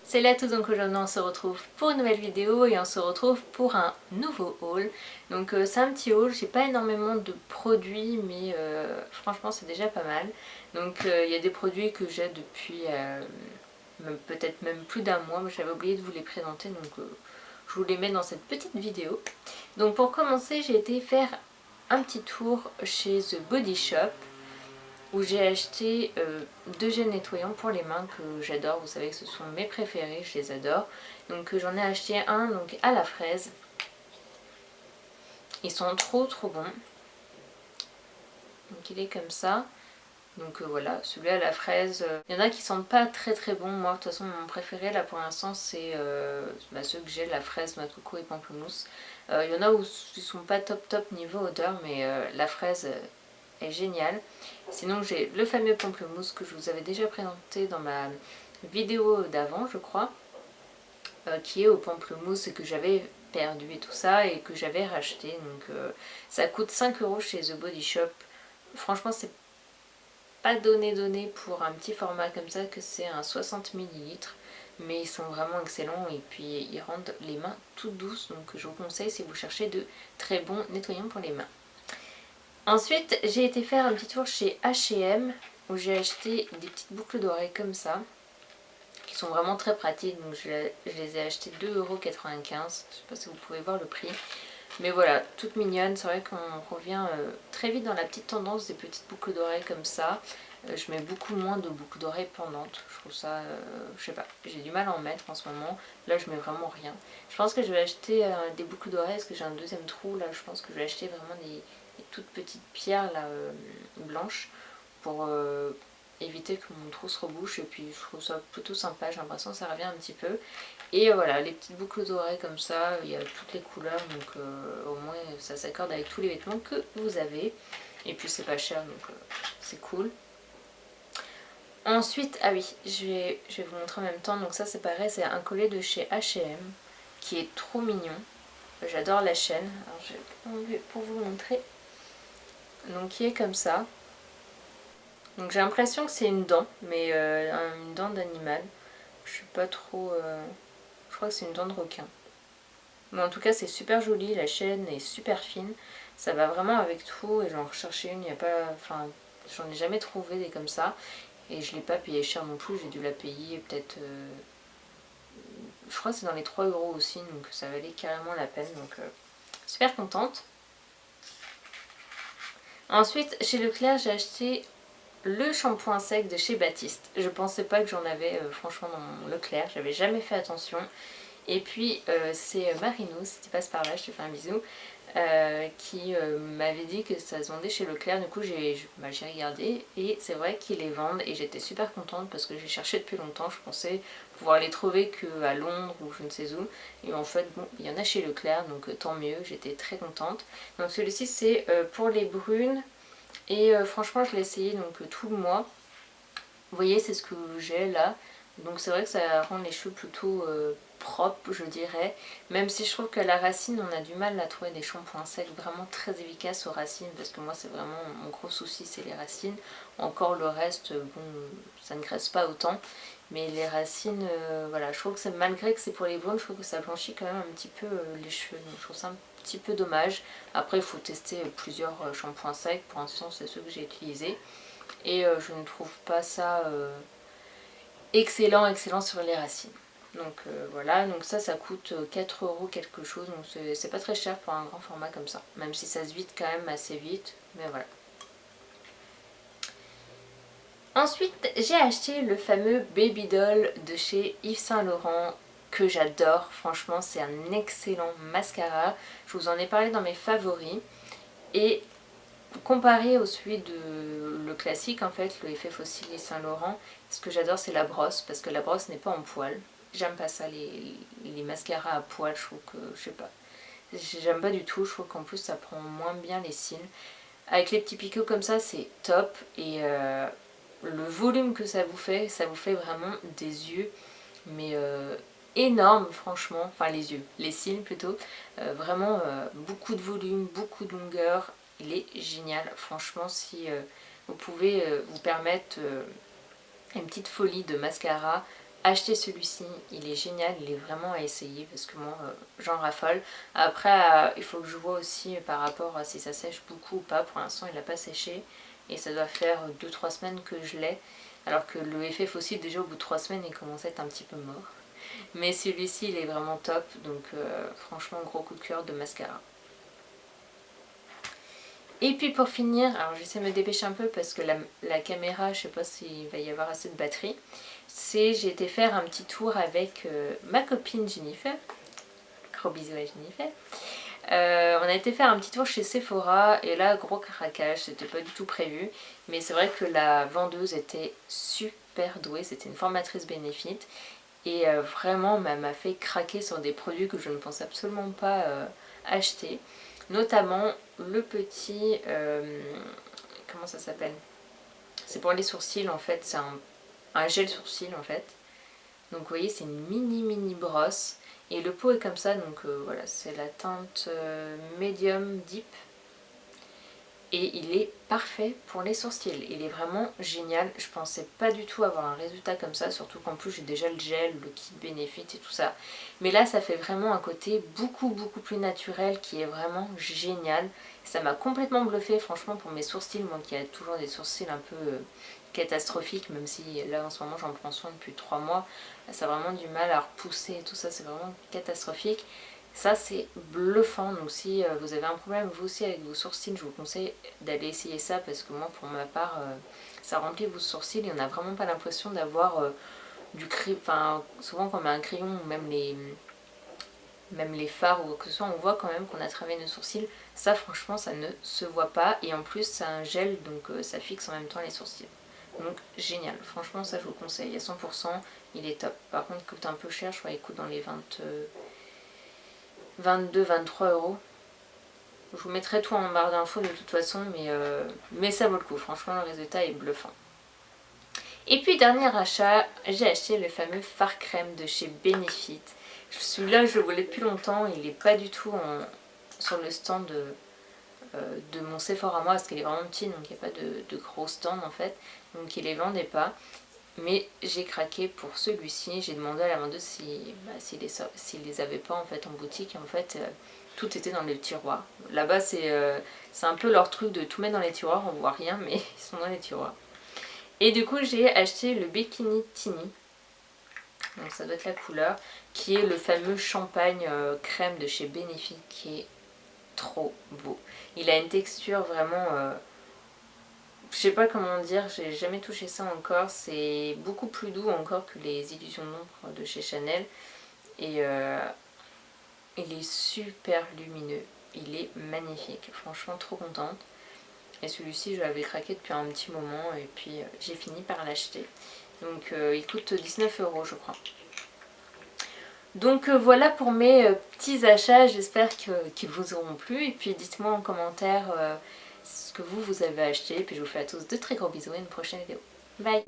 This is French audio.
C'est là tout, donc aujourd'hui on se retrouve pour une nouvelle vidéo et on se retrouve pour un nouveau haul. Donc c'est un petit haul, j'ai pas énormément de produits mais franchement c'est déjà pas mal. Donc il y a des produits que j'ai depuis peut-être même plus d'un mois, mais j'avais oublié de vous les présenter donc je vous les mets dans cette petite vidéo. Donc pour commencer j'ai été faire un petit tour chez The Body Shop, où j'ai acheté deux gels nettoyants pour les mains que j'adore. Vous savez que ce sont mes préférés, je les adore. Donc j'en ai acheté un donc à la fraise. Ils sont trop bons. Donc il est comme ça. Donc voilà, celui à la fraise. Il y en a qui sentent pas très bons. Moi de toute façon mon préféré là pour l'instant c'est ceux que j'ai, la fraise, noix de coco et pamplemousse. Il y en a où ils sont pas top niveau odeur, mais la fraise est génial. Sinon j'ai le fameux pamplemousse que je vous avais déjà présenté dans ma vidéo d'avant je crois, qui est au pamplemousse et que j'avais perdu et tout ça et que j'avais racheté. Donc ça coûte 5 € chez The Body Shop. Franchement c'est pas donné pour un petit format comme ça, que c'est un 60 ml, mais ils sont vraiment excellents et puis ils rendent les mains toutes douces. Donc je vous conseille si vous cherchez de très bons nettoyants pour les mains. Ensuite, j'ai été faire un petit tour chez H&M où j'ai acheté des petites boucles d'oreilles comme ça, qui sont vraiment très pratiques. Donc je les ai achetées 2,95 €. Je ne sais pas si vous pouvez voir le prix. Mais voilà, toutes mignonnes. C'est vrai qu'on revient très vite dans la petite tendance des petites boucles d'oreilles comme ça. Je mets beaucoup moins de boucles d'oreilles pendantes. Je trouve ça, je sais pas, j'ai du mal à en mettre en ce moment. Là je mets vraiment rien. Je pense que je vais acheter des boucles d'oreilles parce que j'ai un deuxième trou. Là je pense que je vais acheter vraiment des toutes petites pierres là, blanches, pour éviter que mon trou se rebouche. Et puis je trouve ça plutôt sympa, j'ai l'impression que ça revient un petit peu. Et voilà, les petites boucles d'oreilles comme ça, il y a toutes les couleurs, donc au moins ça s'accorde avec tous les vêtements que vous avez. Et puis c'est pas cher, donc c'est cool. Ensuite, ah oui, je vais vous montrer en même temps. Donc ça c'est pareil, c'est un collet de chez H&M qui est trop mignon. J'adore la chaîne. Alors je vais enlever pour vous montrer. Donc qui est comme ça. Donc j'ai l'impression que c'est une dent, mais une dent d'animal. Je suis pas trop... je crois que c'est une dent de requin. Mais en tout cas c'est super joli, la chaîne est super fine. Ça va vraiment avec tout et j'en recherchais une, il n'y a pas... Enfin, j'en ai jamais trouvé des comme ça. Et je l'ai pas payé cher non plus, j'ai dû la payer peut-être... je crois que c'est dans les 3 € aussi, donc ça valait carrément la peine. Donc super contente. Ensuite, chez Leclerc, j'ai acheté le shampoing sec de chez Baptiste. Je pensais pas que j'en avais franchement dans mon Leclerc, j'avais jamais fait attention. Et puis c'est Marinou, si tu passes par là, je te fais un bisou, qui m'avait dit que ça se vendait chez Leclerc. Du coup j'ai regardé et c'est vrai qu'ils les vendent et j'étais super contente parce que j'ai cherché depuis longtemps. Je pensais pouvoir les trouver qu'à Londres ou je ne sais où, et en fait bon, il y en a chez Leclerc, donc tant mieux, j'étais très contente. Donc celui-ci c'est pour les brunes et franchement je l'ai essayé donc tout le mois. Vous voyez, c'est ce que j'ai là. Donc c'est vrai que ça rend les cheveux plutôt propres, je dirais. Même si je trouve qu'à la racine, on a du mal à trouver des shampoings secs vraiment très efficaces aux racines. Parce que moi, c'est vraiment mon gros souci, c'est les racines. Encore le reste, bon, ça ne graisse pas autant. Mais les racines, voilà, je trouve que malgré que c'est pour les brunes, je trouve que ça blanchit quand même un petit peu les cheveux. Donc je trouve ça un petit peu dommage. Après, il faut tester plusieurs shampoings secs. Pour l'instant, c'est ceux que j'ai utilisés. Et je ne trouve pas ça excellent sur les racines. Donc voilà, donc ça coûte 4 € quelque chose, donc c'est pas très cher pour un grand format comme ça, même si ça se vide quand même assez vite, mais voilà. Ensuite j'ai acheté le fameux Baby Doll de chez Yves Saint Laurent, que j'adore, franchement c'est un excellent mascara. Je vous en ai parlé dans mes favoris, et comparé au celui de le classique en fait, le effet fossile Yves Saint Laurent, ce que j'adore c'est la brosse, parce que la brosse n'est pas en poil. J'aime pas ça, les mascaras à poil, je trouve que, je sais pas, j'aime pas du tout, je trouve qu'en plus ça prend moins bien les cils. Avec les petits picots comme ça c'est top, et le volume que ça vous fait vraiment des yeux, mais énorme franchement, enfin les yeux, les cils plutôt, vraiment beaucoup de volume, beaucoup de longueur, il est génial, franchement si vous pouvez vous permettre une petite folie de mascara. Achetez celui-ci, il est génial, il est vraiment à essayer parce que moi j'en raffole. Après il faut que je vois aussi par rapport à si ça sèche beaucoup ou pas. Pour l'instant il n'a pas séché et ça doit faire 2-3 semaines que je l'ai. Alors que le effet fossile déjà au bout de 3 semaines il commence à être un petit peu mort. Mais celui-ci il est vraiment top, donc franchement gros coup de cœur de mascara. Et puis pour finir, alors j'essaie de me dépêcher un peu parce que la caméra, je sais pas s'il va y avoir assez de batterie. J'ai été faire un petit tour avec ma copine Jennifer. Gros bisous à Jennifer. On a été faire un petit tour chez Sephora et là gros craquage, c'était pas du tout prévu. Mais c'est vrai que la vendeuse était super douée, c'était une formatrice Benefit. Et vraiment m'a fait craquer sur des produits que je ne pense absolument pas acheter. Notamment le petit... comment ça s'appelle? C'est pour les sourcils en fait, c'est un gel sourcil en fait. Donc vous voyez c'est une mini brosse. Et le pot est comme ça, donc voilà, c'est la teinte Medium Deep. Et il est parfait pour les sourcils, il est vraiment génial. Je pensais pas du tout avoir un résultat comme ça, surtout qu'en plus j'ai déjà le gel, le kit Benefit et tout ça. Mais là ça fait vraiment un côté beaucoup plus naturel qui est vraiment génial. Ça m'a complètement bluffé franchement pour mes sourcils, moi qui ai toujours des sourcils un peu catastrophiques, même si là en ce moment j'en prends soin depuis 3 mois. Là, ça a vraiment du mal à repousser et tout ça, c'est vraiment catastrophique. Ça c'est bluffant, donc si vous avez un problème vous aussi avec vos sourcils, je vous conseille d'aller essayer ça parce que moi pour ma part ça remplit vos sourcils et on n'a vraiment pas l'impression d'avoir du crayon, enfin souvent quand on met un crayon ou même les fards ou quoi que ce soit, on voit quand même qu'on a travaillé nos sourcils. Ça franchement ça ne se voit pas et en plus c'est un gel donc ça fixe en même temps les sourcils. Donc génial, franchement ça je vous conseille à 100%, il est top. Par contre il coûte un peu cher, je crois qu'il coûte dans les 22-23 euros. Je vous mettrai tout en barre d'infos de toute façon, mais ça vaut le coup. Franchement, le résultat est bluffant. Et puis, dernier achat, j'ai acheté le fameux fard crème de chez Benefit. Celui-là, je le voulais depuis longtemps. Il n'est pas du tout sur le stand de mon Sephora à moi, parce qu'il est vraiment petit, donc il n'y a pas de gros stand en fait. Donc, il ne les vendait pas. Mais j'ai craqué pour celui-ci. J'ai demandé à la vendeuse s'il les avait pas en fait en boutique. Et en fait, tout était dans les tiroirs. Là-bas, c'est un peu leur truc de tout mettre dans les tiroirs. On voit rien, mais ils sont dans les tiroirs. Et du coup, j'ai acheté le Bikini Tini. Donc ça doit être la couleur. Qui est le fameux champagne crème de chez Benefit. Qui est trop beau. Il a une texture vraiment... je sais pas comment dire, j'ai jamais touché ça encore, c'est beaucoup plus doux encore que les illusions d'ombre de chez Chanel et il est super lumineux, il est magnifique, franchement trop contente. Et celui-ci je l'avais craqué depuis un petit moment et puis j'ai fini par l'acheter. Donc il coûte 19 euros je crois. Donc voilà pour mes petits achats, j'espère qu'ils vous auront plu et puis dites-moi en commentaire ce que vous avez acheté. Et puis je vous fais à tous de très gros bisous et une prochaine vidéo. Bye!